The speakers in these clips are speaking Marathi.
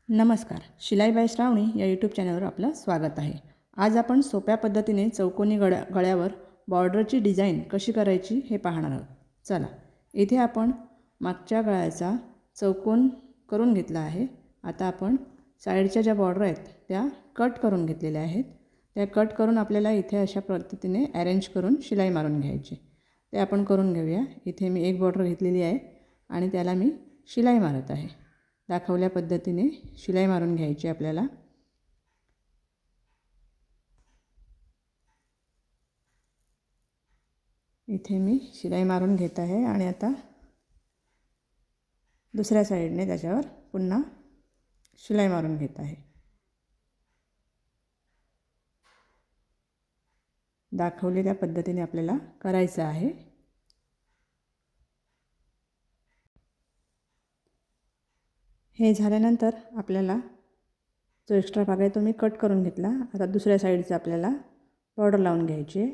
नमस्कार. शिलाई बाय श्रावणी या यूट्यूब चॅनलवर आपलं स्वागत आहे. आज आपण सोप्या पद्धतीने चौकोनी गळ्यावर बॉर्डरची डिझाईन कशी करायची हे पाहणार आहोत. चला, इथे आपण मागच्या गळ्याचा चौकोन करून घेतला आहे. आता आपण साईडच्या ज्या बॉर्डर आहेत त्या कट करून घेतलेल्या आहेत. त्या कट करून आपल्याला इथे अशा पद्धतीने अरेंज करून शिलाई मारून घ्यायची. ते आपण करून घेऊया. इथे मी एक बॉर्डर घेतलेली आहे आणि त्याला मी शिलाई मारत आहे. दाखवल्या पद्धतीने शिलाई मारून घ्यायची आपल्याला. इथे मी शिलाई मारून घेत आहे आणि आता दुसऱ्या साईडने त्याच्यावर पुन्हा शिलाई मारून घेत आहे. दाखवलेल्या पद्धतीने आपल्याला करायचं आहे. हे झाल्यानंतर आपल्याला जो एक्स्ट्रा भाग आहे तो मी कट करून घेतला. आता दुसऱ्या साईडचा आपल्याला बॉर्डर लावून घ्यायची आहे.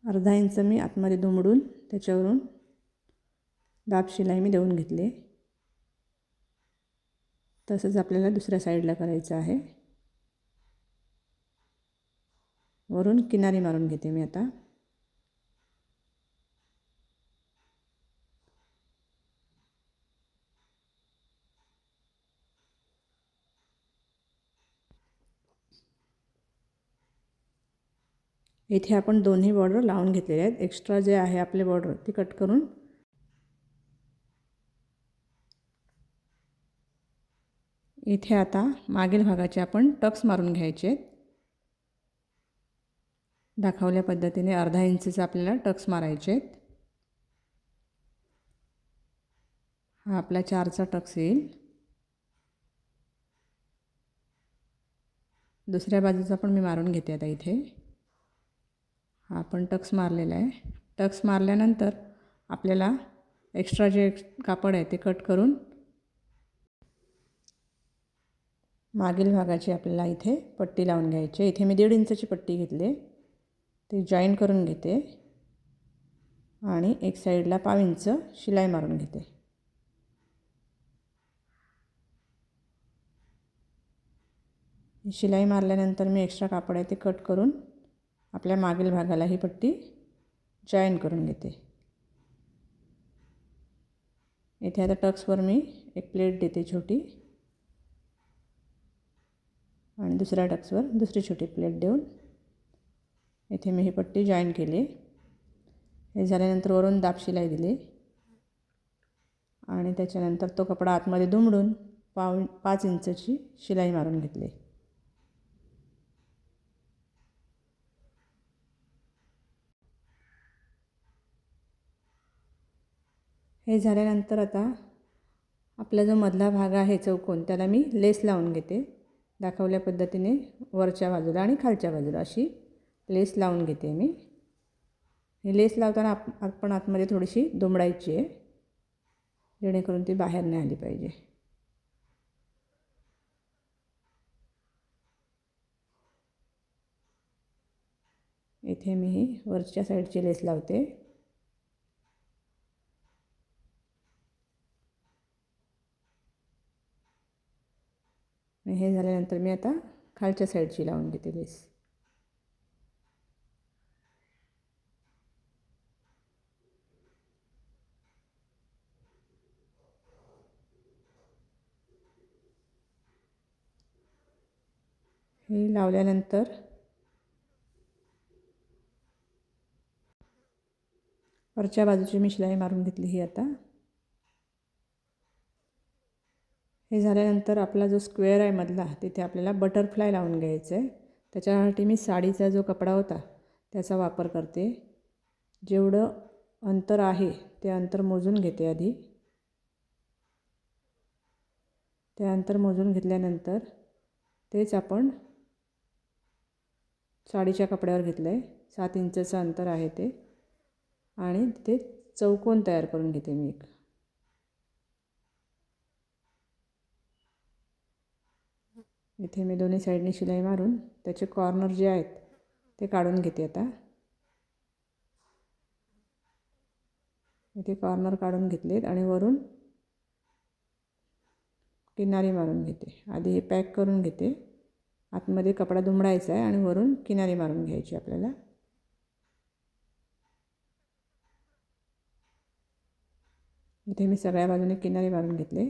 अर्धा इंच मी आतमध्ये दुमडून त्याच्यावरून दाब शिलाई मी देऊन घेतली. तसंच आपल्याला दुसऱ्या साईडला करायचं आहे. वरून किनारी मारून घेते मी आता. इथे आपण दोन्ही बॉर्डर लावून घेतलेले आहेत. एक्स्ट्रा जे आहे आपले बॉर्डर ती कट करून इथे आता मागील भागाचे आपण टक्स मारून घ्यायचे आहेत. दाखवल्या पद्धतीने अर्धा इंचचे आपल्याला टक्स मारायचे आहेत. हा आपला 4चा टक्स येईल. दुसऱ्या बाजूचा पण मी मारून घेते आता. इथे हा आपण टक्स मारलेला आहे. टक्स मारल्यानंतर आपल्याला एक्स्ट्रा जे कापड आहे ते कट करून मागील भागाची आपल्याला इथे पट्टी लावून घ्यायची. इथे मी 1.5 इंचची पट्टी घेतली. ती जॉईन करून घेते आणि एक साईडला 1/2 इंच शिलाई मारून घेते. शिलाई मारल्यानंतर मी एक्स्ट्रा कापड आहे ते कट करून आपल्या मागील भागाला ही पट्टी जॉईन करून घेते. इथे आता टक्सवर मी एक प्लेट देते छोटी आणि दुसऱ्या टक्सवर दुसरी छोटी प्लेट देऊन इथे मी ही पट्टी जॉईन केली. हे झाल्यानंतर वरून दाब शिलाई दिली आणि त्याच्यानंतर तो कपडा आतमध्ये दुमडून 5 इंचची शिलाई मारून घेतली. हे झाल्यानंतर आता आपला जो मधला भाग आहे चौकोन त्याला मी लेस लावून घेते. दाखवल्या पद्धतीने वरच्या बाजूला आणि खालच्या बाजूला अशी लेस लावून घेते मी. ही लेस लावताना आपण आतमध्ये थोडीशी दुमडायची आहे जेणेकरून ती बाहेर नाही आली पाहिजे. इथे मी ही वरच्या साईडची लेस लावते. हे झाल्यानंतर मी आता खालच्या साईडची लावून घेते लेस. हे लावल्यानंतर वरच्या बाजूची मी शिलाई मारून घेतली ही आता. हे झाल्यानंतर आपला जो स्क्वेअर आहे मधला तिथे आपल्याला बटरफ्लाय लावून घ्यायचं आहे. त्याच्यासाठी मी साडीचा जो कपडा होता त्याचा वापर करते. जेवढं अंतर आहे ते अंतर मोजून घेते आधी. ते अंतर मोजून घेतल्यानंतर तेच आपण साडीच्या कपड्यावर घेतलं आहे. 7 इंचचं अंतर आहे ते आणि तिथे चौकोन तयार करून घेते मी एक. इथे मी दोन्ही साईडनी शिलाई मारून त्याचे कॉर्नर जे आहेत ते काढून घेते आता. इथे कॉर्नर काढून घेतलेत आणि वरून किनारी मारून घेते. आधी हे पॅक करून घेते. आतमध्ये कपडा दुमडायचा आहे आणि वरून किनारी मारून घ्यायची आपल्याला. इथे मी सगळ्या बाजूने किनारी मारून घेतले.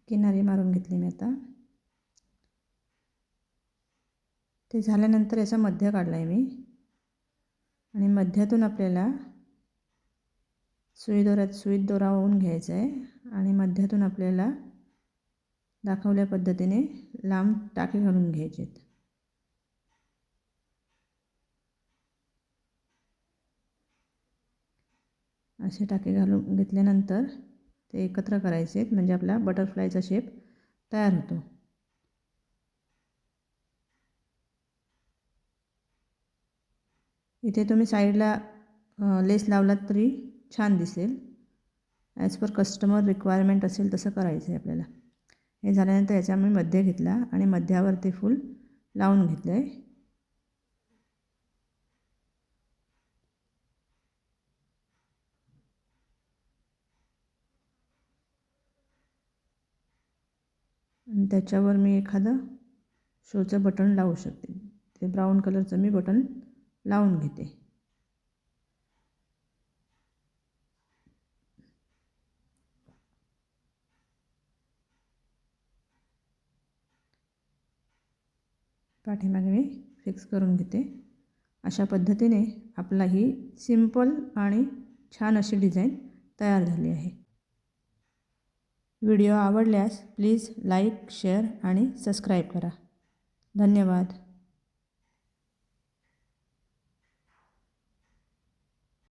किनारी मारून घेतली मी आता. ते झाल्यानंतर याचा मध्य काढला आहे मी आणि मध्यातून आपल्याला सुईत दोरा ओवून घ्यायचा आहे आणि मध्यातून आपल्याला दाखवल्या पद्धतीने लांब टाके घालून घ्यायचे आहेत. असे टाके घालून घेतल्यानंतर ते एकत्र करायचे आहेत म्हणजे आपला बटरफ्लायचा शेप तयार होतो. इथे तुम्ही साईडला लेस लावलात तरी छान दिसेल. ॲज पर कस्टमर रिक्वायरमेंट असेल तसं करायचं आहे आपल्याला. हे झाल्यानंतर याचा मी मध्य घेतला आणि मध्यावर ते फूल लावून घेतलं आहे. आणि त्याच्यावर मी एखादं शोचं बटन लावू शकते. ते ब्राऊन कलरचं मी बटन लावून घेते. पाठीमागे मी फिक्स करून घेते. अशा पद्धतीने आपला ही सिंपल आणि छान अशी डिझाईन तयार झाली आहे. व्हिडिओ आवडल्यास प्लीज लाईक, शेअर आणि सबस्क्राईब करा. धन्यवाद.